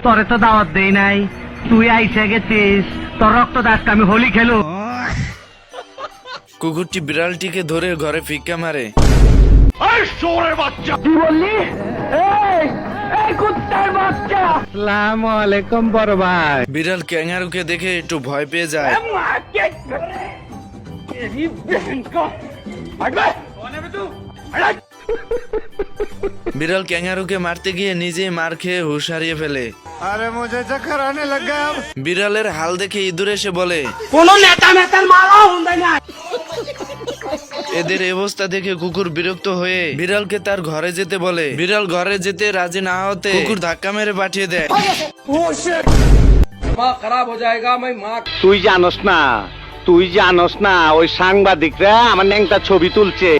তোরে তো দাওয়াত দেই নাই, তুই আইসে গেছিস, তোর রক্ত দাসকে আমি হোলি খেলু। কুকুরটি বিড়ালটিকে ধরে ঘরে ফিক্কা মারে। কি বললি? এই কুত্তার বাচ্চা! আসসালামু আলাইকুম বড় ভাই। বিড়াল ক্যাঙ্গারুকে দেখে একটু ভয় পেয়ে যায়। বিড়াল ক্যাঙ্গারুকে মারতে গিয়ে নিজেই মার খেয়ে হুঁশ হারিয়ে ফেলে। अरे मुझे चक्कर आने लग गया अब। বিড়ালের হাল দেখে ইঁদুর এসে বলে, কোনো নেতা মেতার মারা হুন্দাই না। এদের অবস্থা দেখে কুকুর বিরক্ত হয়ে বিড়ালকে তার ঘরে যেতে বলে। বিড়াল ঘরে যেতে রাজি না হতে কুকুর ধাক্কা মেরে পাঠিয়ে দেয়। তুই জানোস না ওই সাংবাদিকরা আমার ন্যাংটা ছবি তুলছে।